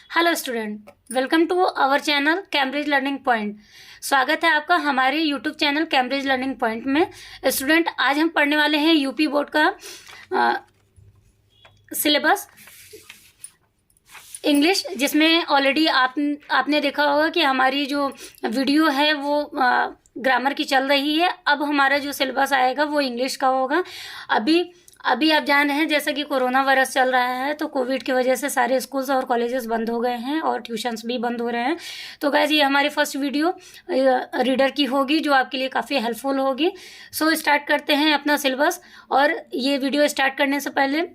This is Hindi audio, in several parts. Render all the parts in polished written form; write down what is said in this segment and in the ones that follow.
Hello student, welcome to our channel Cambridge learning point. स्वागत है आपका हमारे YouTube channel Cambridge learning point में। स्टूडेंट, आज हम पढ़ने वाले हैं यूपी बोर्ड का सिलेबस इंग्लिश, जिसमें ऑलरेडी आपने देखा होगा कि हमारी जो वीडियो है वो ग्रामर की चल रही है। अब हमारा जो सिलेबस आएगा वो इंग्लिश का होगा। अभी आप जान रहे हैं जैसा कि कोरोना वायरस चल रहा है, तो कोविड की वजह से सारे स्कूल्स और कॉलेजेस बंद हो गए हैं और ट्यूशन्स भी बंद हो रहे हैं। तो गाइस, ये हमारी फर्स्ट वीडियो रीडर की होगी जो आपके लिए काफ़ी हेल्पफुल होगी। सो स्टार्ट करते हैं अपना सिलेबस। और ये वीडियो स्टार्ट करने से पहले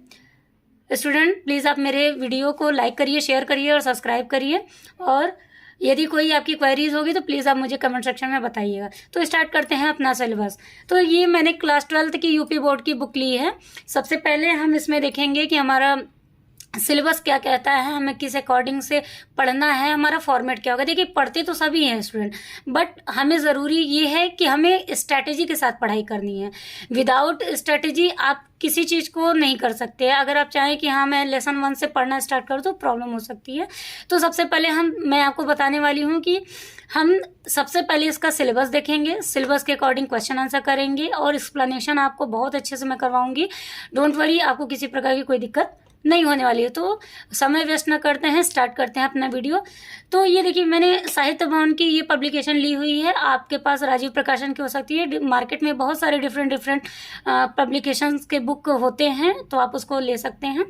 स्टूडेंट, प्लीज़ आप मेरे वीडियो को लाइक करिए, शेयर करिए और सब्सक्राइब करिए। और यदि कोई आपकी क्वेरीज होगी तो प्लीज़ आप मुझे कमेंट सेक्शन में बताइएगा। तो स्टार्ट करते हैं अपना सिलेबस। तो ये मैंने क्लास 12th की यूपी बोर्ड की बुक ली है। सबसे पहले हम इसमें देखेंगे कि हमारा सिलेबस क्या कहता है, हमें किस अकॉर्डिंग से पढ़ना है, हमारा फॉर्मेट क्या होगा। देखिए, पढ़ते तो सभी हैं स्टूडेंट, बट हमें ज़रूरी ये है कि हमें स्ट्रैटेजी के साथ पढ़ाई करनी है। विदाउट स्ट्रैटेजी आप किसी चीज़ को नहीं कर सकते। अगर आप चाहें कि हाँ मैं लेसन 1 से पढ़ना स्टार्ट करूँ तो प्रॉब्लम हो सकती है। तो सबसे पहले मैं आपको बताने वाली हूँ कि हम सबसे पहले इसका सिलेबस देखेंगे, सिलेबस के अकॉर्डिंग क्वेश्चन आंसर करेंगे और एक्सप्लेनेशन आपको बहुत अच्छे से मैं करवाऊँगी। डोंट वरी, आपको किसी प्रकार की कोई दिक्कत नहीं होने वाली है। तो समय वेस्ट न करते हैं, स्टार्ट करते हैं अपना वीडियो। तो ये देखिए, मैंने साहित्य भवन की ये पब्लिकेशन ली हुई है। आपके पास राजीव प्रकाशन की हो सकती है। मार्केट में बहुत सारे डिफरेंट पब्लिकेशंस के बुक होते हैं, तो आप उसको ले सकते हैं।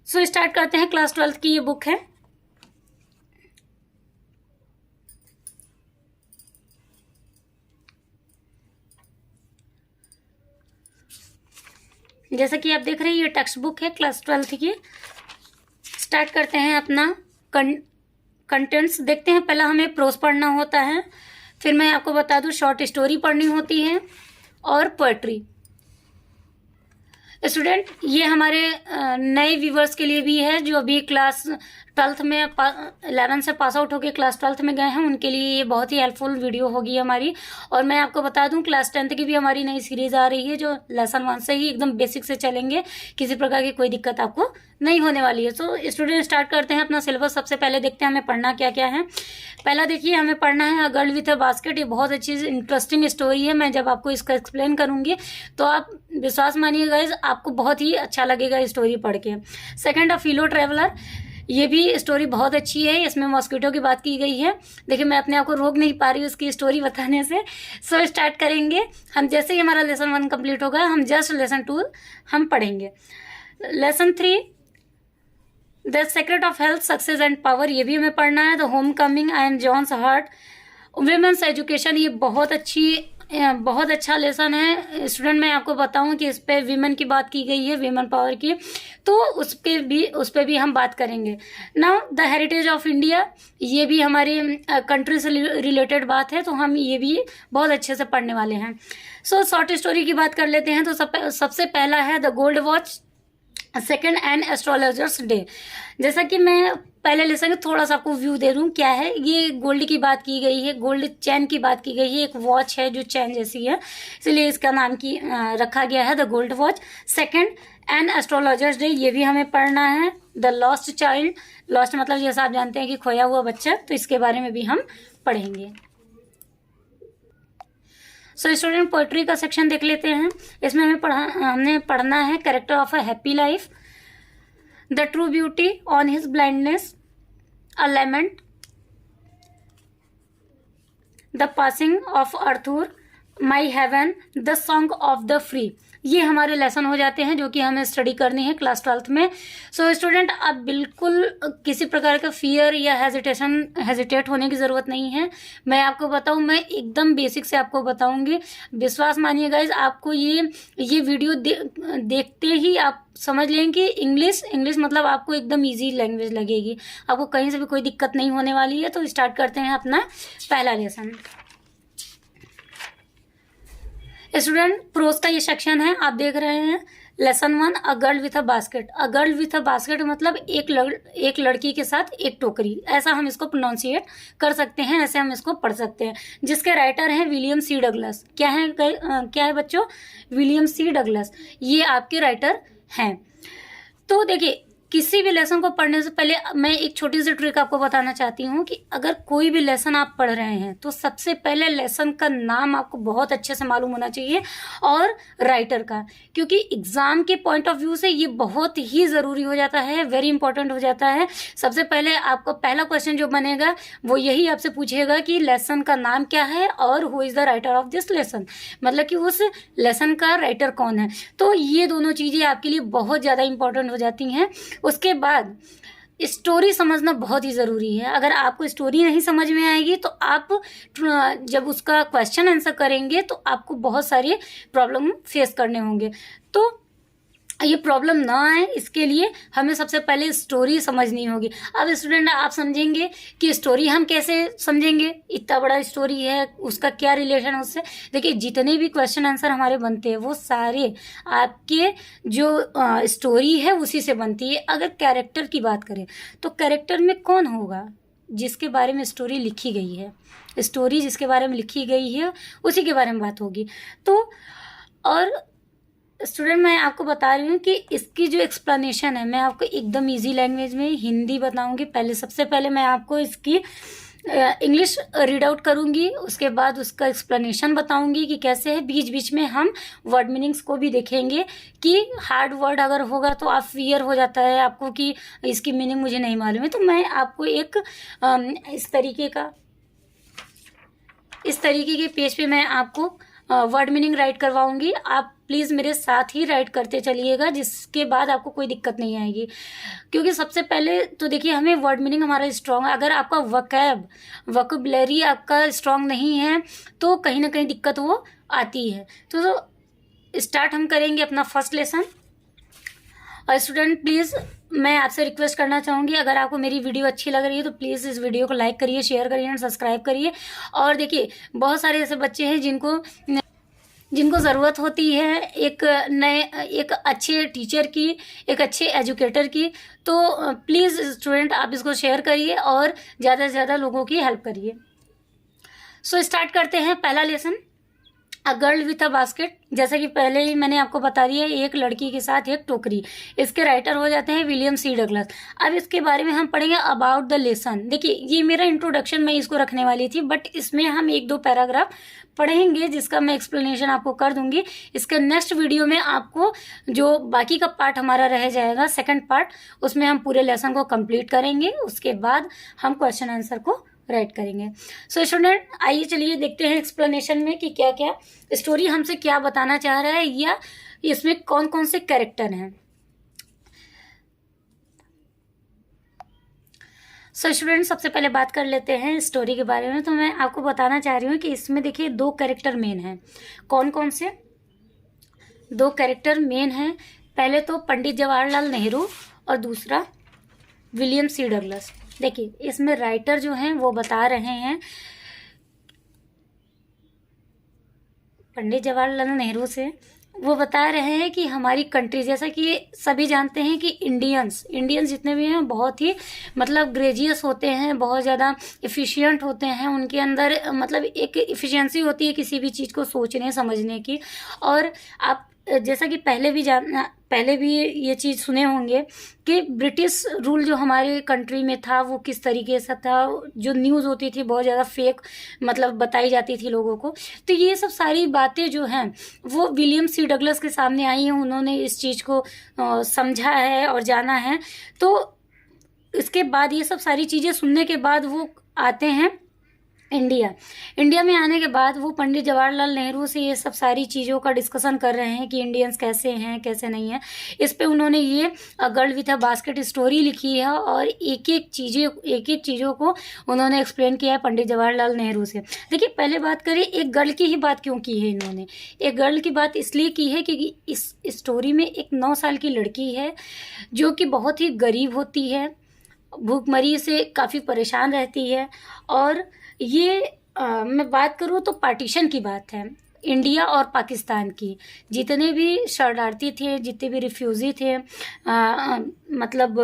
सो स्टार्ट करते हैं। क्लास 12th की ये बुक है। जैसा कि आप देख रहे हैं, ये टेक्स्ट बुक है क्लास 12th की। स्टार्ट करते हैं अपना कंटेंट्स देखते हैं। पहला हमें प्रोज पढ़ना होता है, फिर मैं आपको बता दूं शॉर्ट स्टोरी पढ़नी होती है और पोएट्री। स्टूडेंट, ये हमारे नए व्यूवर्स के लिए भी है जो अभी क्लास 12th में 11 से पास आउट होकर क्लास 12th में गए हैं, उनके लिए ये बहुत ही हेल्पफुल वीडियो होगी हमारी। और मैं आपको बता दूं, क्लास 10th की भी हमारी नई सीरीज आ रही है जो लेसन 1 से ही एकदम बेसिक से चलेंगे। किसी प्रकार की कोई दिक्कत आपको नहीं होने वाली है। तो स्टूडेंट, स्टार्ट करते हैं अपना सिलेबस। सबसे पहले देखते हैं हमें पढ़ना क्या क्या है। पहला देखिए, हमें पढ़ना है a girl with a basket. ये बहुत अच्छी इंटरेस्टिंग स्टोरी है। मैं जब आपको इसका एक्सप्लेन करूंगी तो आप विश्वास मानिए गाइस, आपको बहुत ही अच्छा लगेगा स्टोरी पढ़ के। Second, a fellow traveller. ये भी स्टोरी बहुत अच्छी है। इसमें मॉस्किटो की बात की गई है। देखिए, मैं अपने आप को रोक नहीं पा रही हूँ उसकी स्टोरी बताने से। सो स्टार्ट करेंगे हम। जैसे ही हमारा लेसन 1 कंप्लीट होगा, हम जस्ट लेसन 2 हम पढ़ेंगे। Lesson 3, the secret of health, success and power. ये भी हमें पढ़ना है। The home coming and John's heart, women's education. ये बहुत अच्छा लेसन है स्टूडेंट। मैं आपको बताऊं कि इस पे वीमेन की बात की गई है, वीमेन पावर की, तो उस पे भी हम बात करेंगे। Now the heritage of India, ये भी हमारी कंट्री से रिलेटेड बात है, तो हम ये भी बहुत अच्छे से पढ़ने वाले हैं। सो शॉर्ट स्टोरी की बात कर लेते हैं। तो सबसे पहला है the gold watch, second and astrologers day. जैसा कि मैं पहले लेसन में थोड़ा सा आपको व्यू दे दूं क्या है। ये गोल्ड की बात की गई है, गोल्ड चैन की बात की गई है। एक वॉच है जो चैन जैसी है, इसलिए इसका नाम रखा गया है the gold watch. Second, and astrologers day, ये भी हमें पढ़ना है। द लॉस्ट चाइल्ड, लॉस्ट मतलब जैसा आप जानते हैं कि खोया हुआ बच्चा, तो इसके बारे में भी हम पढ़ेंगे। सो स्टूडेंट, पोएट्री का सेक्शन देख लेते हैं। इसमें हमने पढ़ना है character of a happy life, the true beauty, on his blindness, a lament, the passing of Arthur, my heaven, the song of the free. ये हमारे लेसन हो जाते हैं जो कि हमें स्टडी करनी है क्लास 12th में। सो स्टूडेंट, आप बिल्कुल किसी प्रकार का फियर या हेजिटेट होने की ज़रूरत नहीं है। मैं आपको बताऊं, मैं एकदम बेसिक से आपको बताऊंगी। विश्वास मानिए गाइज, आपको ये वीडियो देखते ही आप समझ लें कि इंग्लिश मतलब आपको एकदम इजी लैंग्वेज लगेगी। आपको कहीं से भी कोई दिक्कत नहीं होने वाली है। तो स्टार्ट करते हैं अपना पहला लेसन। स्टूडेंट, प्रोज का ये सेक्शन है, आप देख रहे हैं। Lesson 1, a girl with a basket. A girl with a basket मतलब एक लड़की के साथ एक टोकरी, ऐसा हम इसको प्रोनाउंसिएट कर सकते हैं, ऐसे हम इसको पढ़ सकते हैं। जिसके राइटर हैं विलियम सी डगलस। क्या है बच्चों? विलियम सी डगलस, ये आपके राइटर हैं। तो देखिए, किसी भी लेसन को पढ़ने से पहले मैं एक छोटी सी ट्रिक आपको बताना चाहती हूँ कि अगर कोई भी लेसन आप पढ़ रहे हैं तो सबसे पहले लेसन का नाम आपको बहुत अच्छे से मालूम होना चाहिए और राइटर का, क्योंकि एग्जाम के पॉइंट ऑफ व्यू से ये बहुत ही ज़रूरी हो जाता है, वेरी इंपॉर्टेंट हो जाता है। सबसे पहले आपका पहला क्वेश्चन जो बनेगा वो यही आपसे पूछेगा कि लेसन का नाम क्या है और who is the writer of this lesson, मतलब कि उस लेसन का राइटर कौन है। तो ये दोनों चीज़ें आपके लिए बहुत ज़्यादा इंपॉर्टेंट हो जाती हैं। उसके बाद स्टोरी समझना बहुत ही ज़रूरी है। अगर आपको स्टोरी नहीं समझ में आएगी तो आप जब उसका क्वेश्चन आंसर करेंगे तो आपको बहुत सारे प्रॉब्लम फेस करने होंगे। तो ये प्रॉब्लम ना आए इसके लिए हमें सबसे पहले स्टोरी समझनी होगी। अब स्टूडेंट आप समझेंगे कि स्टोरी हम कैसे समझेंगे, इतना बड़ा स्टोरी है उसका क्या रिलेशन है उससे। देखिए जितने भी क्वेश्चन आंसर हमारे बनते हैं वो सारे आपके जो स्टोरी है उसी से बनती है। अगर कैरेक्टर की बात करें तो कैरेक्टर में कौन होगा, जिसके बारे में स्टोरी लिखी गई है, स्टोरी जिसके बारे में लिखी गई है उसी के बारे में बात होगी। तो और स्टूडेंट मैं आपको बता रही हूँ कि इसकी जो एक्सप्लेनेशन है मैं आपको एकदम इजी लैंग्वेज में हिंदी बताऊँगी। पहले सबसे पहले मैं आपको इसकी इंग्लिश रीड आउट करूँगी, उसके बाद उसका एक्सप्लेनेशन बताऊँगी कि कैसे है। बीच बीच में हम वर्ड मीनिंग्स को भी देखेंगे कि हार्ड वर्ड अगर होगा तो आप फियर हो जाता है आपको कि इसकी मीनिंग मुझे नहीं मालूम है। तो मैं आपको एक इस तरीके के पेज पे मैं आपको वर्ड मीनिंग राइट करवाऊंगी। आप प्लीज़ मेरे साथ ही राइट करते चलिएगा, जिसके बाद आपको कोई दिक्कत नहीं आएगी। क्योंकि सबसे पहले तो देखिए हमें वर्ड मीनिंग हमारा स्ट्रॉन्ग है। अगर आपका वोकैबुलरी आपका स्ट्रॉन्ग नहीं है तो कहीं ना कहीं दिक्कत वो आती है। तो स्टार्ट हम करेंगे अपना फर्स्ट लेसन। और स्टूडेंट प्लीज़ मैं आपसे रिक्वेस्ट करना चाहूँगी, अगर आपको मेरी वीडियो अच्छी लग रही है तो प्लीज़ इस वीडियो को लाइक करिए, शेयर करिए और सब्सक्राइब करिए। और देखिए बहुत सारे ऐसे बच्चे हैं जिनको ज़रूरत होती है एक अच्छे टीचर की, एक अच्छे एजुकेटर की। तो प्लीज़ स्टूडेंट आप इसको शेयर करिए और ज़्यादा से ज़्यादा लोगों की हेल्प करिए। सो स्टार्ट करते हैं पहला lesson, a girl with a basket. जैसा कि पहले ही मैंने आपको बता दिया, एक लड़की के साथ एक टोकरी। इसके राइटर हो जाते हैं विलियम सी डगलस। अब इसके बारे में हम पढ़ेंगे अबाउट द लेसन। देखिए ये मेरा इंट्रोडक्शन मैं इसको रखने वाली थी, बट इसमें हम 1-2 पैराग्राफ पढ़ेंगे जिसका मैं एक्सप्लेनेशन आपको कर दूंगी। इसके नेक्स्ट वीडियो में आपको जो बाकी का पार्ट हमारा रह जाएगा, सेकंड पार्ट, उसमें हम पूरे लेसन को कंप्लीट करेंगे। उसके बाद हम क्वेश्चन आंसर को राइट करेंगे। सो स्टूडेंट आइए चलिए देखते हैं एक्सप्लेनेशन में कि क्या क्या स्टोरी हमसे क्या बताना चाह रहा है या इसमें कौन कौन से कैरेक्टर हैं। सो स्टूडेंट सबसे पहले बात कर लेते हैं स्टोरी के बारे में। तो मैं आपको बताना चाह रही हूँ कि इसमें देखिए 2 कैरेक्टर मेन हैं। कौन कौन से 2 कैरेक्टर मेन हैं? पहले तो पंडित जवाहरलाल नेहरू और दूसरा विलियम सी डगलस। देखिए इसमें राइटर जो हैं वो बता रहे हैं पंडित जवाहरलाल नेहरू से, वो बता रहे हैं कि हमारी कंट्री, जैसा कि सभी जानते हैं कि इंडियंस जितने भी हैं बहुत ही मतलब ग्रेजियस होते हैं, बहुत ज़्यादा एफिशिएंट होते हैं। उनके अंदर मतलब एक एफिशिएंसी होती है किसी भी चीज़ को सोचने समझने की। और आप जैसा कि पहले भी ये चीज़ सुने होंगे कि ब्रिटिश रूल जो हमारे कंट्री में था वो किस तरीके से था। जो न्यूज़ होती थी बहुत ज़्यादा फेक मतलब बताई जाती थी लोगों को। तो ये सब सारी बातें जो हैं वो विलियम सी डगलस के सामने आई हैं। उन्होंने इस चीज़ को समझा है और जाना है। तो इसके बाद ये सब सारी चीज़ें सुनने के बाद वो आते हैं इंडिया में आने के बाद वो पंडित जवाहरलाल नेहरू से ये सब सारी चीज़ों का डिस्कशन कर रहे हैं कि इंडियंस कैसे हैं कैसे नहीं हैं। इस पे उन्होंने ये girl with a basket story लिखी है और एक एक चीज़ों को उन्होंने एक्सप्लेन किया है पंडित जवाहरलाल नेहरू से। देखिए पहले बात करें एक गर्ल की ही बात क्यों की है इन्होंने। एक गर्ल की बात इसलिए की है क्योंकि इस स्टोरी में एक 9 साल की लड़की है जो कि बहुत ही गरीब होती है, भूखमरी से काफ़ी परेशान रहती है। और ये मैं बात करूँ तो पार्टीशन की बात है, इंडिया और पाकिस्तान की। जितने भी शरणार्थी थे, जितने भी रिफ्यूज़ी थे, मतलब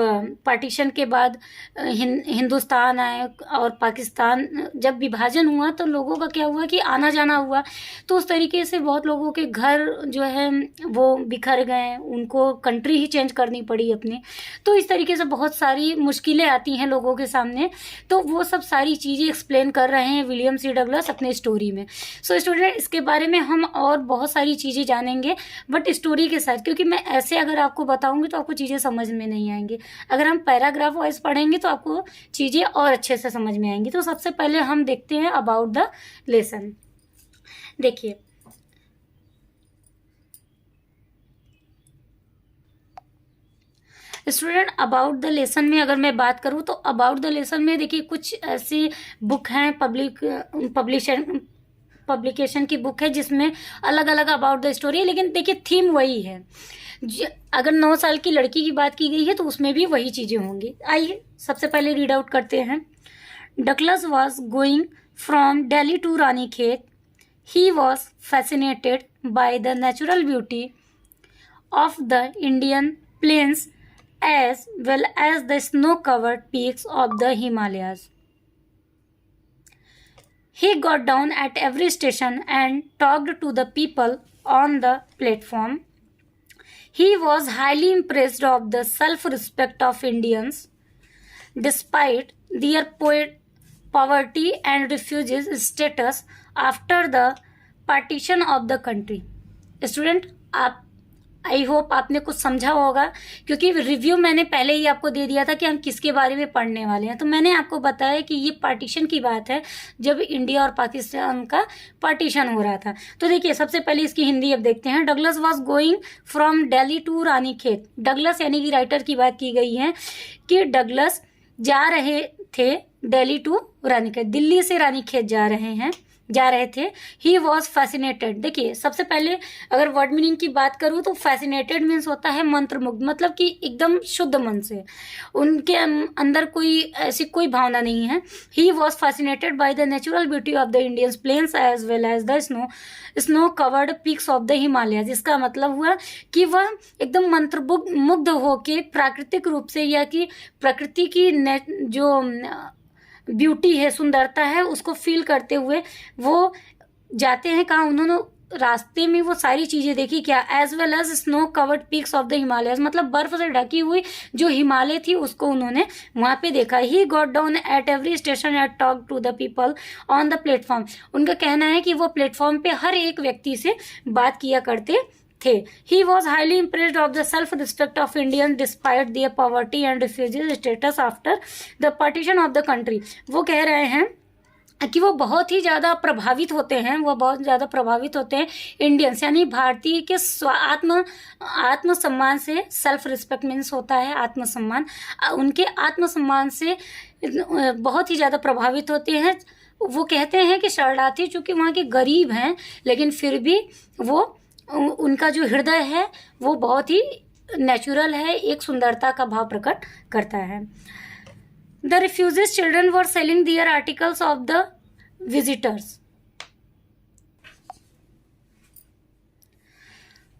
पार्टीशन के बाद हिंदुस्तान आए और पाकिस्तान जब विभाजन हुआ तो लोगों का क्या हुआ कि आना जाना हुआ, तो उस तरीके से बहुत लोगों के घर जो है वो बिखर गए, उनको कंट्री ही चेंज करनी पड़ी अपनी। तो इस तरीके से बहुत सारी मुश्किलें आती हैं लोगों के सामने, तो वो सब सारी चीज़ें एक्सप्लेन कर रहे हैं विलियम सी डगलस अपने स्टोरी में। सो स्टूडेंट, इसके बारे में हम और बहुत सारी चीज़ें जानेंगे, बट स्टोरी के साथ, क्योंकि मैं ऐसे अगर आपको बताऊंगी तो आपको चीज़ें समझ में नहीं आएंगी। अगर हम पैराग्राफ वाइज पढ़ेंगे तो आपको चीज़ें और अच्छे से समझ में आएंगी। तो सबसे पहले हम देखते हैं अबाउट द लेसन। देखिए, स्टूडेंट, अबाउट द लेसन में अगर मैं बात करूं तो अबाउट द लेसन में देखिए कुछ ऐसी बुक हैं, पब्लिकेशन की बुक है जिसमें अलग अलग अबाउट द स्टोरी है, लेकिन देखिए थीम वही है। अगर 9 साल की लड़की की बात की गई है तो उसमें भी वही चीज़ें होंगी। आइए सबसे पहले रीड आउट करते हैं। Douglas was going from Delhi to Ranikhet. He was fascinated by the natural beauty of the Indian plains as well as the snow-covered peaks of the Himalayas. He got down at every station and talked to the people on the platform. He was highly impressed of the self-respect of Indians, despite their poverty and refugee status after the partition of the country. Student, आप आई होप आपने कुछ समझा होगा, क्योंकि रिव्यू मैंने पहले ही आपको दे दिया था कि हम किसके बारे में पढ़ने वाले हैं। तो मैंने आपको बताया कि ये पार्टीशन की बात है, जब इंडिया और पाकिस्तान का पार्टीशन हो रहा था। तो देखिए सबसे पहले इसकी हिंदी अब देखते हैं। Douglas was going from Delhi to Ranikhet. Douglas यानी कि राइटर की बात की गई है कि डगलस जा रहे थे दिल्ली टू रानीखेत, दिल्ली से रानीखेत जा रहे थे। ही वॉज फैसिनेटेड। देखिए सबसे पहले अगर वर्ड मीनिंग की बात करूँ तो फैसिनेटेड मीन्स होता है मंत्रमुग्ध, मतलब कि एकदम शुद्ध मन से, उनके अंदर कोई ऐसी कोई भावना नहीं है। He was fascinated by the natural beauty of the Indian plains as well as the snow covered peaks of the Himalaya. जिसका मतलब हुआ कि वह एकदम मंत्रमुग्ध होके प्राकृतिक रूप से, या कि प्रकृति की जो ब्यूटी है, सुंदरता है, उसको फील करते हुए वो जाते हैं। कहाँ? उन्होंने रास्ते में वो सारी चीजें देखी। क्या? As well as snow covered peaks of the Himalayas, मतलब बर्फ से ढकी हुई जो हिमालय थी उसको उन्होंने वहां पे देखा। He got down at every station at talk to the people on the platform. उनका कहना है कि वो प्लेटफॉर्म पे हर एक व्यक्ति से बात किया करते थे। He was highly impressed of the self-respect of Indians despite their poverty and refugee status after the partition of the country. वो कह रहे हैं कि वो बहुत ही ज़्यादा प्रभावित होते हैं इंडियंस यानी भारतीय के आत्मसम्मान से। सेल्फ रिस्पेक्ट मीन्स होता है आत्मसम्मान। उनके आत्मसम्मान से बहुत ही ज़्यादा प्रभावित होते हैं। वो कहते हैं कि शरणार्थी चूंकि वहाँ के गरीब हैं, लेकिन फिर भी वो उनका जो हृदय है वो बहुत ही नेचुरल है, एक सुंदरता का भाव प्रकट करता है। The refugees children were selling their articles of the visitors.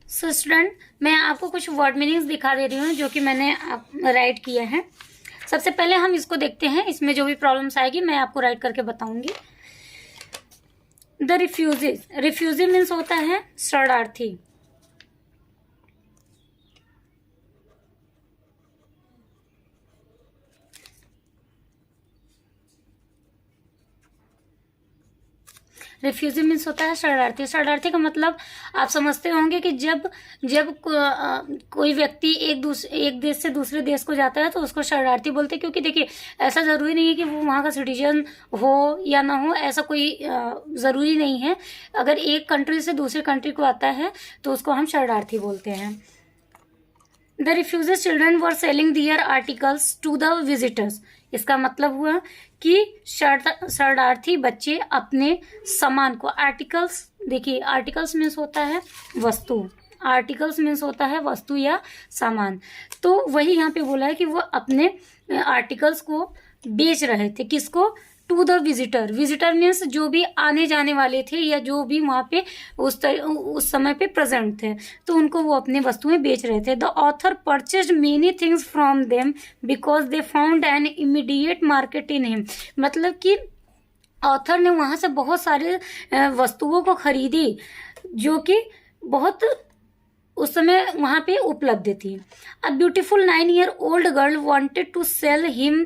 So student, मैं आपको कुछ वर्ड मीनिंग्स दिखा दे रही हूँ जो कि मैंने राइट किया है। सबसे पहले हम इसको देखते हैं, इसमें जो भी प्रॉब्लम्स आएगी मैं आपको राइट करके बताऊंगी। द रिफ्यूजी मीन्स होता है शरणार्थी। रिफ्यूजी मीन्स होता है शरणार्थी। शरणार्थी का मतलब आप समझते होंगे कि जब कोई व्यक्ति एक देश से दूसरे देश को जाता है तो उसको शरणार्थी बोलते हैं। क्योंकि देखिए ऐसा ज़रूरी नहीं है कि वो वहाँ का सिटीजन हो या ना हो, ऐसा कोई ज़रूरी नहीं है। अगर एक कंट्री से दूसरे कंट्री को आता है तो उसको हम शरणार्थी बोलते हैं। The refugees children were selling their articles to the visitors. इसका मतलब हुआ कि शरणार्थी बच्चे अपने सामान को, आर्टिकल्स, देखिए आर्टिकल्स मीन्स होता है वस्तु, आर्टिकल्स मीन्स होता है वस्तु या सामान। तो वही यहाँ पे बोला है कि वो अपने आर्टिकल्स को बेच रहे थे। किसको? To the visitor. Visitor means जो भी आने जाने वाले थे या जो भी वहाँ पे उस समय पे प्रेजेंट थे, तो उनको वो अपने वस्तुएं बेच रहे थे। The author purchase many things from them because they found an immediate market in him. मतलब कि ऑथर ने वहाँ से बहुत सारे वस्तुओं को खरीदी जो कि बहुत उस समय वहाँ पे उपलब्ध थी। A beautiful 9-year-old girl wanted to sell him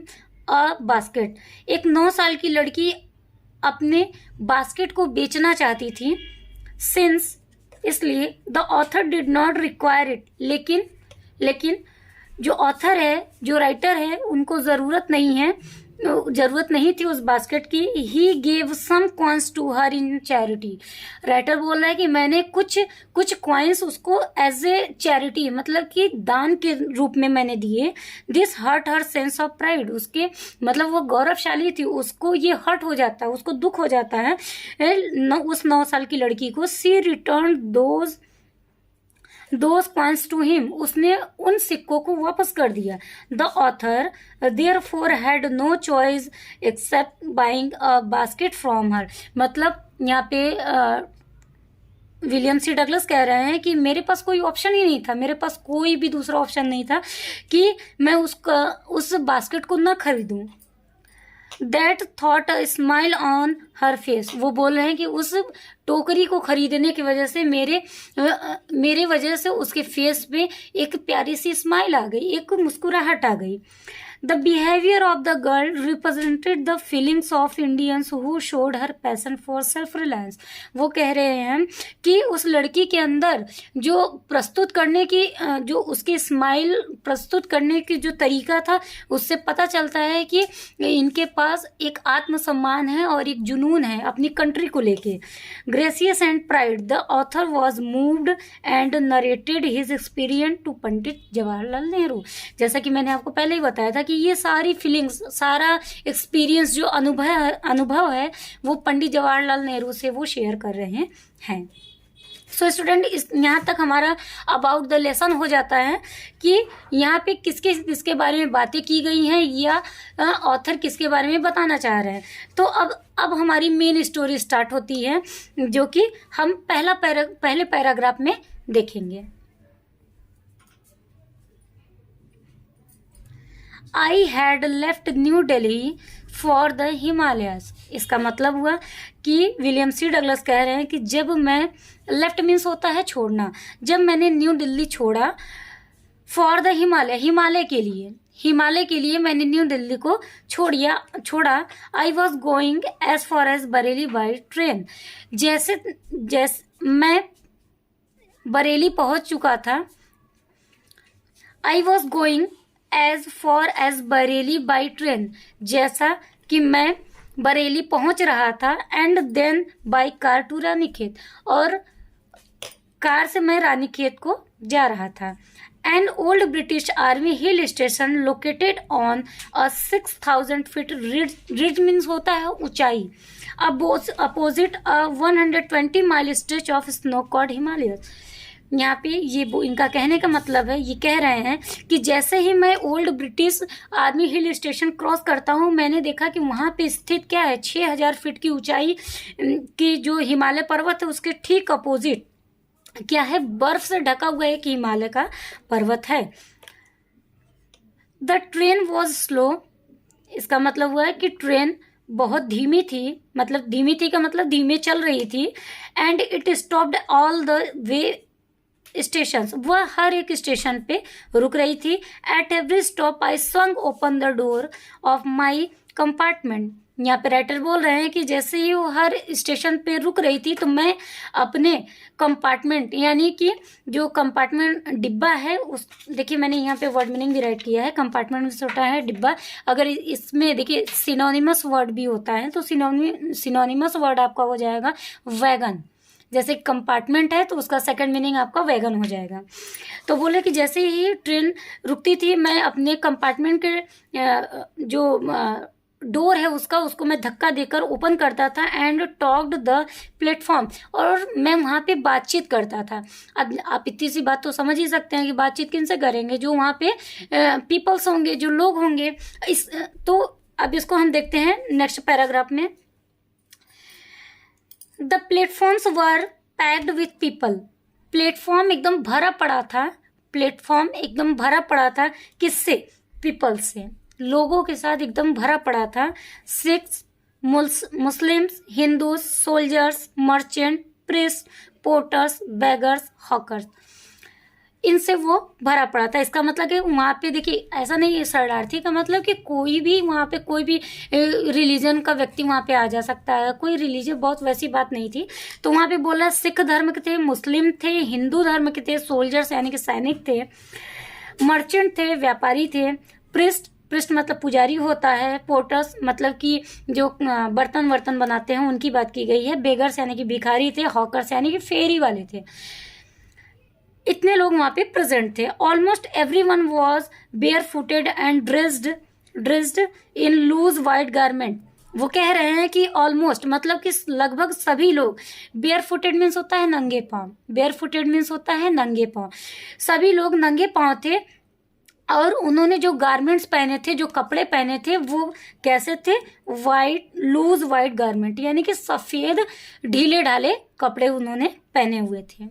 a basket. एक 9 साल की लड़की अपने बास्केट को बेचना चाहती थी। सिंस, इसलिए the author did not require it. लेकिन जो ऑथर है, जो राइटर है, उनको जरूरत नहीं थी उस बास्केट की। He gave some coins to her in charity. Writer बोल रहा है कि मैंने कुछ कॉइन्स उसको एज ए चैरिटी, मतलब कि दान के रूप में मैंने दिए। This hurt her sense of pride. उसके मतलब वो गौरवशाली थी, उसको ये हर्ट हो जाता है, उसको दुख हो जाता है उस 9 साल की लड़की को। She return those coins to him. उसने उन सिक्कों को वापस कर दिया। The author therefore had no choice except buying a basket from her. मतलब यहाँ पे विलियम सी डगलस कह रहे हैं कि मेरे पास कोई ऑप्शन ही नहीं था, मेरे पास कोई भी दूसरा ऑप्शन नहीं था कि मैं उस बास्केट को ना खरीदूं। That thought a smile on her face। वो बोल रहे हैं कि उस टोकरी को खरीदने की वजह से मेरे वजह से उसके फेस पे एक प्यारी सी स्माइल आ गई, एक मुस्कुराहट आ गई। The behaviour of the girl represented the feelings of Indians who showed her passion for self reliance. वो कह रहे हैं कि उस लड़की के अंदर जो प्रस्तुत करने की जो उसकी स्माइल प्रस्तुत करने की जो तरीका था, उससे पता चलता है कि इनके पास एक आत्मसम्मान है और एक जुनून है अपनी कंट्री को लेके। Gracious and pride, the author was moved and narrated his experience to Pandit Jawaharlal Nehru. जैसा कि मैंने आपको पहले ही बताया था कि ये सारी फीलिंग्स, सारा एक्सपीरियंस, जो अनुभव है वो पंडित जवाहरलाल नेहरू से वो शेयर कर रहे हैं। सो स्टूडेंट, यहाँ तक हमारा अबाउट द लेसन हो जाता है कि यहाँ पे किसके बारे में बातें की गई हैं या ऑथर किसके बारे में बताना चाह रहे हैं। तो अब हमारी मेन स्टोरी स्टार्ट होती है, जो कि हम पहले पैराग्राफ में देखेंगे। I had left new Delhi for the Himalayas. इसका मतलब हुआ कि विलियम सी डगलस कह रहे हैं कि जब मैं, लेफ्ट मीन्स होता है छोड़ना, जब मैंने न्यू दिल्ली छोड़ा फॉर द हिमालय के लिए मैंने न्यू दिल्ली को छोड़ा। I was going as far as Bareilly by train. जैसे मैं बरेली पहुंच चुका था। I was going as far as Bareilly by train, जैसा कि मैं बरेली पहुंच रहा था। And then by car to Ranikhet, और कार से मैं रानीखेत को जा रहा था। An old British army hill station located on a 6000 feet ridge means होता है ऊंचाई, opposite a 120 mile stretch of snow called Himalayas. यहाँ पे ये इनका कहने का मतलब है, ये कह रहे हैं कि जैसे ही मैं old British army hill station cross करता हूँ, मैंने देखा कि वहाँ पे स्थित क्या है, 6000 फीट की ऊंचाई की जो हिमालय पर्वत है, उसके ठीक अपोजिट क्या है, बर्फ से ढका हुआ एक हिमालय का पर्वत है। The train was slow. इसका मतलब हुआ है कि ट्रेन बहुत धीमी थी, मतलब धीमी थी का मतलब धीमे चल रही थी। And it stopped all the way station, वह हर एक स्टेशन पे रुक रही थी। At every stop I swung open the door of my compartment. यहाँ पे राइटर बोल रहे हैं कि जैसे ही वो हर स्टेशन पे रुक रही थी, तो मैं अपने कंपार्टमेंट, यानी कि जो कंपार्टमेंट डिब्बा है, उस देखिए मैंने यहाँ पे वर्ड मीनिंग भी राइट किया है। कंपार्टमेंट में होता है डिब्बा। अगर इसमें देखिए सिनोनिमस वर्ड भी होता है, तो सिनोनिमस वर्ड आपका हो जाएगा वैगन। जैसे कंपार्टमेंट है तो उसका सेकंड मीनिंग आपका वैगन हो जाएगा। तो बोले कि जैसे ही ट्रेन रुकती थी, मैं अपने कंपार्टमेंट के जो डोर है उसको मैं धक्का देकर ओपन करता था। एंड टॉक्ड द प्लेटफॉर्म, और मैं वहाँ पे बातचीत करता था। अब आप इतनी सी बात तो समझ ही सकते हैं कि बातचीत किनसे करेंगे, जो वहाँ पे पीपल्स होंगे, जो लोग होंगे। तो अब इसको हम देखते हैं नेक्स्ट पैराग्राफ में। The platforms were packed with people. Platform एकदम भरा पड़ा था, प्लेटफॉर्म एकदम भरा पड़ा था, किससे? पीपल से, लोगों के साथ एकदम भरा पड़ा था। Sikhs, Muslims, Hindus, soldiers, merchant, priest, porters, beggars, hawkers, इनसे वो भरा पड़ा था। इसका मतलब कि वहाँ पे देखिए, ऐसा नहीं है शरणार्थी का मतलब कि कोई भी वहाँ पे कोई भी रिलीजन का व्यक्ति वहाँ पे आ जा सकता है, कोई रिलीजन, बहुत वैसी बात नहीं थी। तो वहाँ पे बोला सिख धर्म के थे, मुस्लिम थे, हिंदू धर्म के थे, सोल्जर्स यानी कि सैनिक थे, मर्चेंट थे, व्यापारी थे, प्रिस्ट मतलब पुजारी होता है, पोर्टर्स मतलब कि जो बर्तन वर्तन बनाते हैं उनकी बात की गई है, बेगर्स यानी कि भिखारी थे, हॉकर्स यानी कि फेरी वाले थे। इतने लोग वहां पे प्रेजेंट थे। Almost everyone was bare footed and dressed in loose white garment. वो कह रहे हैं कि ऑलमोस्ट मतलब कि लगभग सभी लोग, बेयर फुटेड मीन्स होता है नंगे पांव, बेयर फुटेड मीन्स होता है नंगे पांव, सभी लोग नंगे पांव थे। और उन्होंने जो गारमेंट्स पहने थे, जो कपड़े पहने थे, वो कैसे थे? वाइट, लूज वाइट गारमेंट, यानी कि सफेद ढीले ढाले कपड़े उन्होंने पहने हुए थे।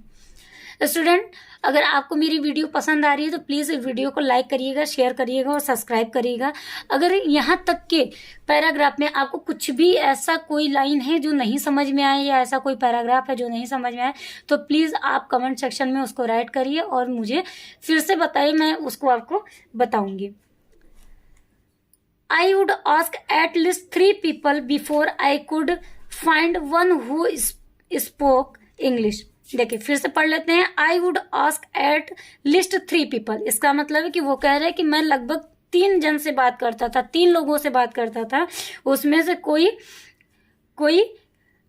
स्टूडेंट, अगर आपको मेरी वीडियो पसंद आ रही है तो प्लीज़ वीडियो को लाइक करिएगा, शेयर करिएगा और सब्सक्राइब करिएगा। अगर यहाँ तक के पैराग्राफ में आपको कुछ भी ऐसा कोई लाइन है जो नहीं समझ में आए या ऐसा कोई पैराग्राफ है जो नहीं समझ में आए तो प्लीज़ आप कमेंट सेक्शन में उसको राइट करिए और मुझे फिर से बताइए, मैं उसको आपको बताऊंगी। I would ask at least 3 people before I could find one who spoke English. देखिए फिर से पढ़ लेते हैं। I would ask at least 3 people। इसका मतलब है कि वो कह रहे हैं कि मैं लगभग 3 जन से बात करता था, 3 लोगों से बात करता था, उसमें से कोई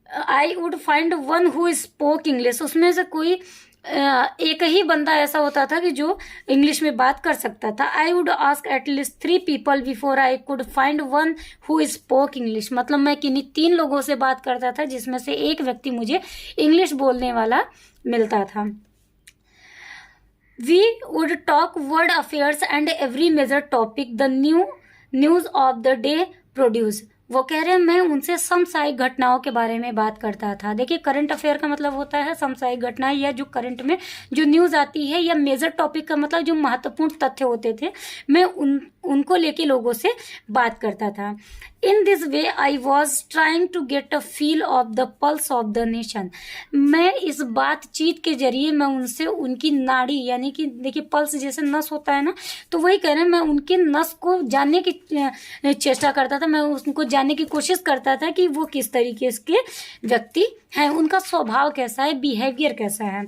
I would find one who spoke English, उसमें से कोई एक ही बंदा ऐसा होता था कि जो इंग्लिश में बात कर सकता था। I would ask at least 3 people before I could find one who spoke English, मतलब मैं किन्हीं 3 लोगों से बात करता था जिसमें से एक व्यक्ति मुझे इंग्लिश बोलने वाला मिलता था। We would talk world affairs and every major topic the news of the day produce. वो कह रहे हैं मैं उनसे समसामयिक घटनाओं के बारे में बात करता था। देखिए करंट अफेयर का मतलब होता है समसामयिक घटनाएं या जो करंट में जो न्यूज आती है, या मेजर टॉपिक का मतलब जो महत्वपूर्ण तथ्य होते थे, मैं उनको लेके लोगों से बात करता था। In this way I was trying to get a feel of the pulse of the nation. मैं इस बातचीत के जरिए मैं उनसे उनकी नाड़ी, यानी कि देखिए पल्स जैसे नस होता है ना, तो वही कह रहे हैं मैं उनके नस को जानने की चेष्टा करता था, मैं उनको जानने की कोशिश करता था कि वो किस तरीके के व्यक्ति हैं, उनका स्वभाव कैसा है, बिहेवियर कैसा है।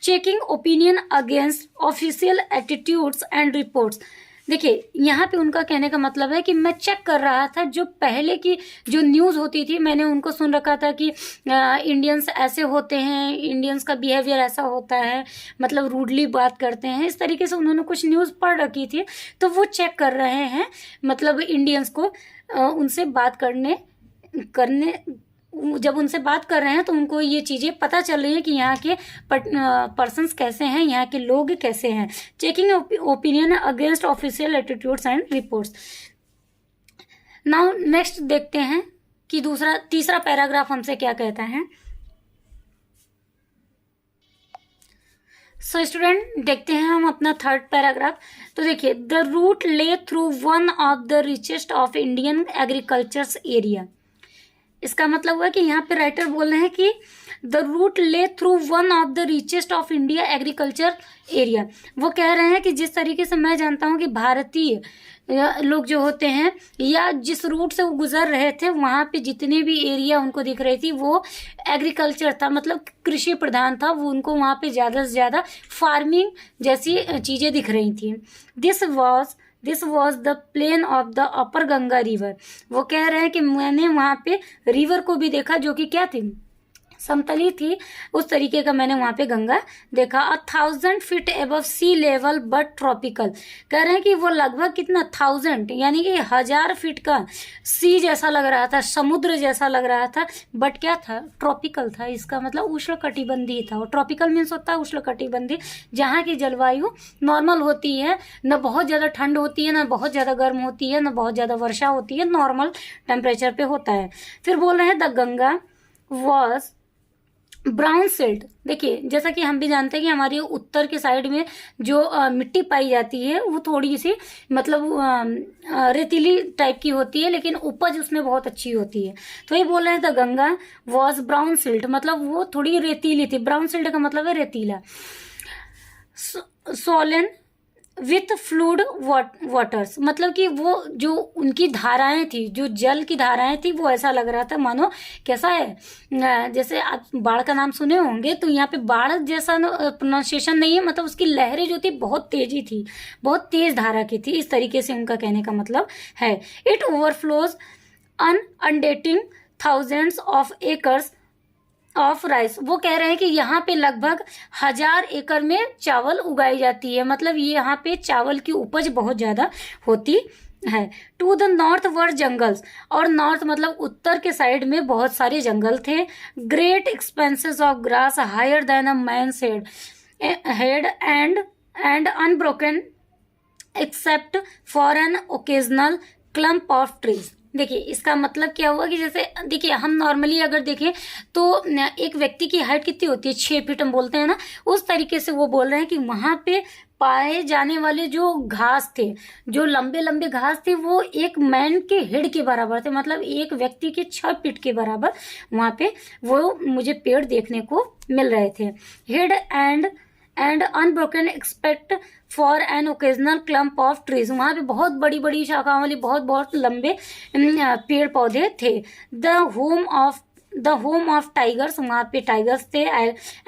Checking opinion against official attitudes and reports. देखिए यहाँ पे उनका कहने का मतलब है कि मैं चेक कर रहा था जो पहले की जो न्यूज़ होती थी, मैंने उनको सुन रखा था कि इंडियंस ऐसे होते हैं, इंडियंस का बिहेवियर ऐसा होता है, मतलब रूडली बात करते हैं, इस तरीके से उन्होंने कुछ न्यूज़ पढ़ रखी थी। तो वो चेक कर रहे हैं, मतलब इंडियंस को उनसे बात करने जब उनसे बात कर रहे हैं तो उनको ये चीज़ें पता चल रही है कि यहाँ के पर्सन्स कैसे हैं, यहाँ के लोग कैसे हैं। Checking opinion against official attitudes and reports. Now next देखते हैं कि तीसरा पैराग्राफ हमसे क्या कहता है। सो स्टूडेंट देखते हैं हम अपना थर्ड पैराग्राफ। तो देखिए द रूट ले through one of the richest of Indian agricultures area. इसका मतलब हुआ कि यहाँ पे राइटर बोल रहे हैं कि द रूट ले through one of the richest of India agriculture area. वो कह रहे हैं कि जिस तरीके से मैं जानता हूँ कि भारतीय लोग जो होते हैं या जिस रूट से वो गुजर रहे थे, वहाँ पे जितने भी एरिया उनको दिख रही थी वो एग्रीकल्चर था, मतलब कृषि प्रधान था। वो उनको वहाँ पे ज़्यादा से ज़्यादा फार्मिंग जैसी चीज़ें दिख रही थी। This was the plain of the upper Ganga river. वो कह रहे हैं कि मैंने वहाँ पे रिवर को भी देखा जो कि क्या थी, समतली थी, उस तरीके का मैंने वहां पे गंगा देखा। 1000 feet above sea level but tropical, कह रहे हैं कि वो लगभग कितना 1000 यानी कि 1000 फीट का सी जैसा लग रहा था, समुद्र जैसा लग रहा था, बट क्या था, ट्रॉपिकल था। इसका मतलब उष्णकटिबंधीय था। और ट्रॉपिकल मीन्स होता है उष्णकटिबंधीय, जहाँ की जलवायु नॉर्मल होती है, न बहुत ज़्यादा ठंड होती है, न बहुत ज़्यादा गर्म होती है, न बहुत ज़्यादा वर्षा होती है, नॉर्मल टेम्परेचर पे होता है। फिर बोल रहे हैं the Ganga was brown silt. देखिए जैसा कि हम भी जानते हैं कि हमारी उत्तर के साइड में जो मिट्टी पाई जाती है वो थोड़ी सी मतलब रेतीली टाइप की होती है, लेकिन उपज उसमें बहुत अच्छी होती है। तो ये बोल रहे हैं the Ganga was brown silt, मतलब वो थोड़ी रेतीली थी। ब्राउन सिल्ट का मतलब है रेतीला। सोलन विथ फ्लूड वाटर्स, मतलब कि वो जो उनकी धाराएं थी, जो जल की धाराएं थी, वो ऐसा लग रहा था मानो कैसा है, जैसे आप बाढ़ का नाम सुने होंगे, तो यहाँ पे बाढ़ जैसा प्रोनाउंसिएशन नहीं है, मतलब उसकी लहरें जो थी बहुत तेजी थी, बहुत तेज धारा की थी, इस तरीके से उनका कहने का मतलब है। It overflows inundating thousands of acres of rice, वो कह रहे हैं कि यहाँ पे लगभग 1000 एकड़ में चावल उगाई जाती है, मतलब ये यहाँ पे चावल की उपज बहुत ज्यादा होती है। To the north were jungles, और नॉर्थ मतलब उत्तर के साइड में बहुत सारे जंगल थे। Great expanses of grass higher than a man's head and unbroken except for an occasional clump of trees. देखिए इसका मतलब क्या हुआ कि जैसे देखिए हम नॉर्मली अगर देखें तो एक व्यक्ति की हाइट कितनी होती है, 6 फीट हम बोलते हैं ना, उस तरीके से वो बोल रहे हैं कि वहां पे पाए जाने वाले जो घास थे, जो लंबे लंबे घास थे, वो एक मैन के हेड के बराबर थे, मतलब एक व्यक्ति के 6 फीट के बराबर वहां पे वो मुझे पेड़ देखने को मिल रहे थे। Head and unbroken expect for an occasional clump of trees, वहां पे बहुत बड़ी बड़ी शाखाओं वाली बहुत बहुत लंबे पेड़ पौधे थे। द होम ऑफ टाइगर्स, वहां पे टाइगर्स थे,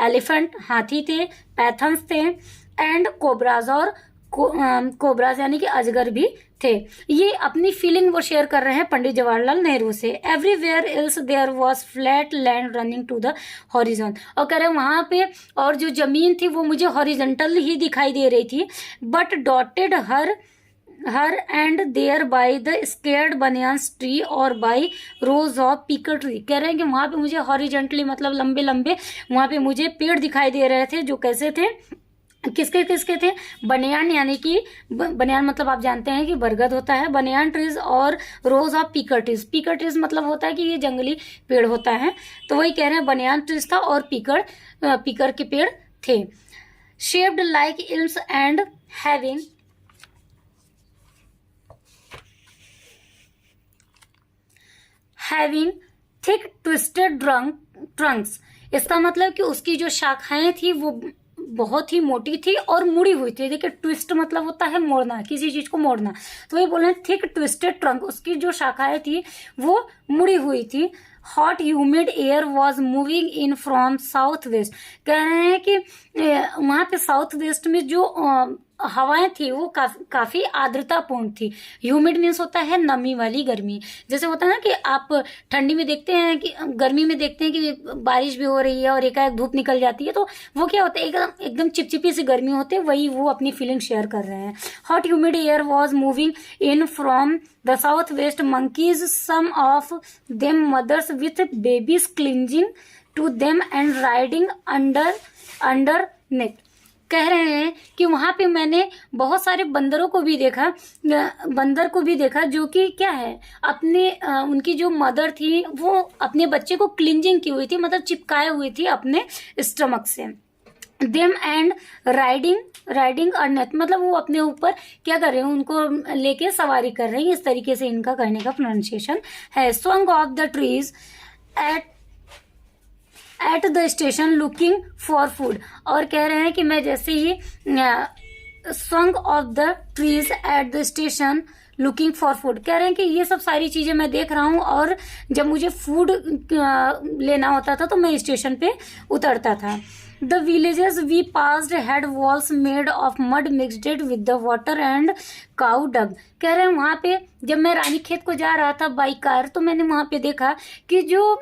एलिफेंट हाथी थे, पैथन्स थे, एंड कोबराज, और कोबराज यानी कि अजगर भी थे। ये अपनी फीलिंग वो शेयर कर रहे हैं पंडित जवाहरलाल नेहरू से। Everywhere else there was flat land running to the horizon, और कह रहे हैं वहां पे और जो जमीन थी वो मुझे हॉरिजॉन्टल ही दिखाई दे रही थी, but dotted here and there by the sacred banyans tree और by rows of peepal tree. कह रहे हैं कि वहां पे मुझे हॉरिजॉन्टली मतलब लंबे लंबे वहां पे मुझे पेड़ दिखाई दे रहे थे, जो कैसे थे, किसके किसके थे, बनियान, यानी कि बनियान मतलब आप जानते हैं कि बरगद होता है, बनियान ट्रीज, और रोज ऑफ पीकर ट्रीज। पीकर ट्रीज मतलब होता है कि ये जंगली पेड़ होता है, तो वही कह रहे हैं बनियान ट्रीज था और पीकर के पेड़ थे। Shaped like elms and having thick twisted trunks, इसका मतलब कि उसकी जो शाखाएं थी वो बहुत ही मोटी थी और मुड़ी हुई थी। देखिए ट्विस्ट मतलब होता है मोड़ना, किसी चीज को मोड़ना, तो ये बोल रहे हैं थिक ट्विस्टेड ट्रंक, उसकी जो शाखाएं थी वो मुड़ी हुई थी। Hot humid air was moving in from south west, कह रहे हैं कि वहां पे साउथ वेस्ट में जो हवाएं थी वो काफी आर्द्रतापूर्ण थी। ह्यूमिड मीन्स होता है नमी वाली गर्मी, जैसे होता है ना कि आप ठंडी में देखते हैं कि गर्मी में देखते हैं कि बारिश भी हो रही है और एकाएक धूप निकल जाती है, तो वो क्या होता है एकदम चिपचिपी सी गर्मी होती है, वही वो अपनी फीलिंग शेयर कर रहे हैं। Hot humid air was moving in from the south west monkeys, some of them mothers with babies clinging to them and riding underneath। कह रहे हैं कि वहां पे मैंने बहुत सारे बंदर को भी देखा जो कि क्या है, अपने उनकी जो मदर थी वो अपने बच्चे को क्लिंजिंग की हुई थी, मतलब चिपकाए हुई थी अपने स्टमक से। देम एंड राइडिंग अर्नेथ, मतलब वो अपने ऊपर क्या कर रहे हैं, उनको लेके सवारी कर रहे हैं, इस तरीके से इनका कहने का प्रोनाउंसिएशन है। Song of the trees at the station looking for food, और कह रहे हैं कि मैं जैसे ही song of the trees at the station looking for food. कह रहे हैं कि ये सब सारी चीजें मैं देख रहा हूँ, और जब मुझे फूड लेना होता था तो मैं स्टेशन पे उतरता था। The villages we passed had walls made of mud mixed with the water and cow dung। कह रहे हैं वहाँ पे जब मैं रानीखेत को जा रहा था बाई कार, तो मैंने वहाँ पे देखा कि जो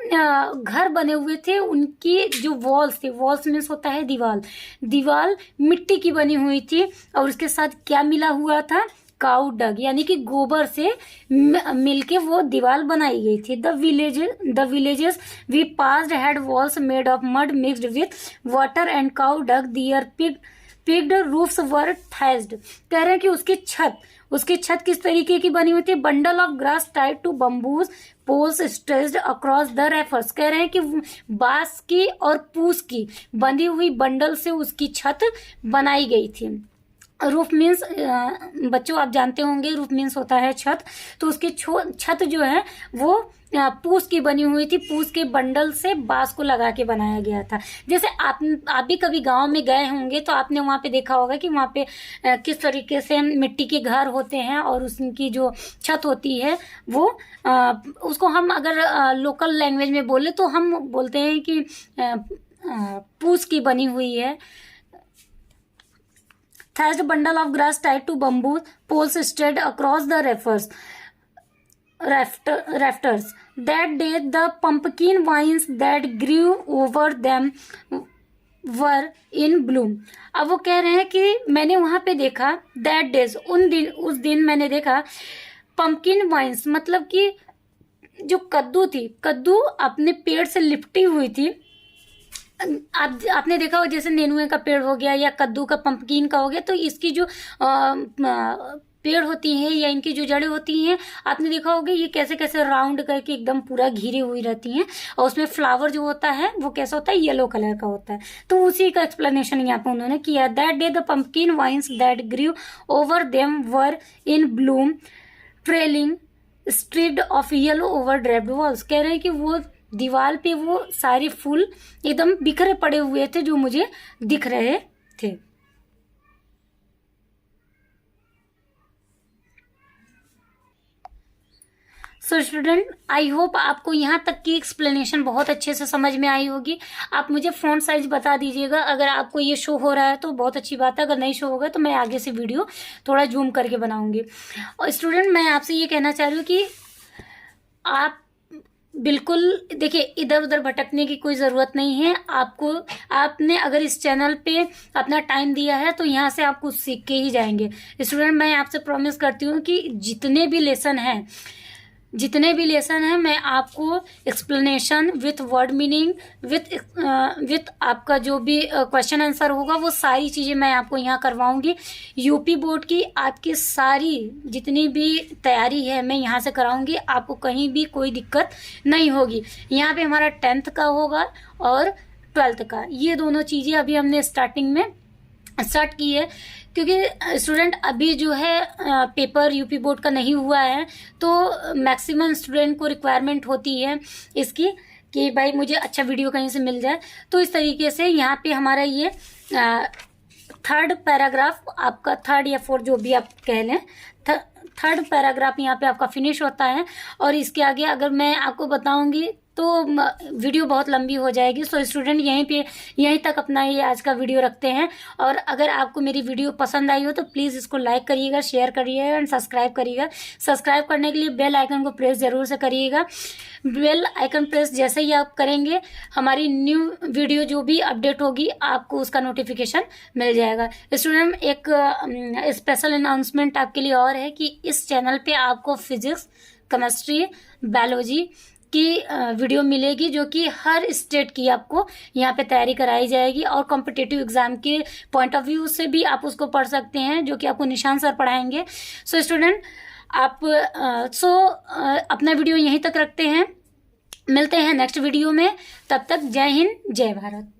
घर बने हुए थे उनकी जो वॉल्स थे, वॉल्स मीन्स होता है दीवाल मिट्टी की बनी हुई थी, और उसके साथ क्या मिला हुआ था, काउ डग यानी कि गोबर से मिलके वो दीवार बनाई गई थी। The villages we passed had walls made of mud mixed with water and cow dung, their peaked roofs were thatched. कह रहे हैं कि उसकी छत किस तरीके की बनी हुई थी, bundle of grass tied to bamboos poles stretched across the rafters. कह रहे हैं कि बांस की और पूस की बंधी हुई बंडल से उसकी छत बनाई गई थी। रूफ मीन्स बच्चों आप जानते होंगे, रूफ मीन्स होता है छत। तो उसकी छत जो है वो पूस की बनी हुई थी, पूस के बंडल से बांस को लगा के बनाया गया था। जैसे आप भी कभी गांव में गए होंगे तो आपने वहाँ पे देखा होगा कि वहाँ पे किस तरीके से मिट्टी के घर होते हैं, और उसकी जो छत होती है वो उसको हम अगर लोकल लैंग्वेज में बोले तो हम बोलते हैं कि पूस की बनी हुई है। Thatched bundle of grass tied to bamboo poles strayed across the rafters. That day, the pumpkin vines that grew over them were in bloom. अब वो कह रहे हैं कि मैंने वहां पे देखा that days, उस दिन मैंने देखा pumpkin vines, मतलब कि जो कद्दू अपने पेड़ से लिपटी हुई थी। आपने देखा हो जैसे नेनुए का पेड़ हो गया या कद्दू का, पंपकिन का हो गया, तो इसकी जो पेड़ होती हैं या इनकी जो जड़ें होती हैं, आपने देखा होगा ये कैसे कैसे राउंड करके एकदम पूरा घिरी हुई रहती हैं, और उसमें फ्लावर जो होता है वो कैसा होता है, येलो कलर का होता है। तो उसी का एक्सप्लेनेशन यहाँ पे उन्होंने किया। That day the pumpkin vines that grew over them were in bloom trailing striped of yellow over draped walls. कह रहे हैं कि वो दीवार पे वो सारे फूल एकदम बिखरे पड़े हुए थे जो मुझे दिख रहे थे। सो स्टूडेंट, आई होप आपको यहाँ तक की एक्सप्लेनेशन बहुत अच्छे से समझ में आई होगी। आप मुझे फ़ॉन्ट साइज बता दीजिएगा, अगर आपको ये शो हो रहा है तो बहुत अच्छी बात है, अगर नहीं शो होगा तो मैं आगे से वीडियो थोड़ा जूम करके बनाऊंगी। और स्टूडेंट, मैं आपसे ये कहना चाह रही हूँ कि आप बिल्कुल देखिए, इधर उधर भटकने की कोई ज़रूरत नहीं है। आपने अगर इस चैनल पे अपना टाइम दिया है तो यहाँ से आप कुछ सीख के ही जाएंगे। स्टूडेंट, मैं आपसे प्रॉमिस करती हूँ कि जितने भी लेसन हैं मैं आपको explanation with word meaning with आपका जो भी क्वेश्चन आंसर होगा वो सारी चीज़ें मैं आपको यहाँ करवाऊंगी। यूपी बोर्ड की आपकी सारी जितनी भी तैयारी है मैं यहाँ से कराऊंगी, आपको कहीं भी कोई दिक्कत नहीं होगी। यहाँ पे हमारा 10th का होगा और 12th का, ये दोनों चीज़ें अभी हमने स्टार्टिंग में स्टार्ट की है, क्योंकि स्टूडेंट अभी जो है पेपर यूपी बोर्ड का नहीं हुआ है, तो मैक्सिमम स्टूडेंट को रिक्वायरमेंट होती है इसकी कि भाई मुझे अच्छा वीडियो कहीं से मिल जाए। तो इस तरीके से यहाँ पे हमारा ये 3rd पैराग्राफ, आपका 3rd या 4th जो भी आप कह लें, 3rd पैराग्राफ यहाँ पे आपका फिनिश होता है। और इसके आगे अगर मैं आपको बताऊंगी तो वीडियो बहुत लंबी हो जाएगी। सो स्टूडेंट, यहीं तक अपना ये आज का वीडियो रखते हैं। और अगर आपको मेरी वीडियो पसंद आई हो तो प्लीज़ इसको लाइक करिएगा, शेयर करिएगा एंड सब्सक्राइब करिएगा। सब्सक्राइब करने के लिए बेल आइकन को प्रेस जरूर से करिएगा। बेल आइकन प्रेस जैसे ही आप करेंगे हमारी न्यू वीडियो जो भी अपडेट होगी आपको उसका नोटिफिकेशन मिल जाएगा। स्टूडेंट, एक स्पेशल अनाउंसमेंट आपके लिए और है कि इस चैनल पे आपको फिजिक्स, केमिस्ट्री, बायोलॉजी की वीडियो मिलेगी, जो कि हर स्टेट की आपको यहाँ पे तैयारी कराई जाएगी, और कॉम्पिटिटिव एग्जाम के पॉइंट ऑफ व्यू से भी आप उसको पढ़ सकते हैं, जो कि आपको निशान सर पढ़ाएंगे। सो स्टूडेंट, आप अपना वीडियो यहीं तक रखते हैं, मिलते हैं नेक्स्ट वीडियो में। तब तक जय हिंद, जय भारत।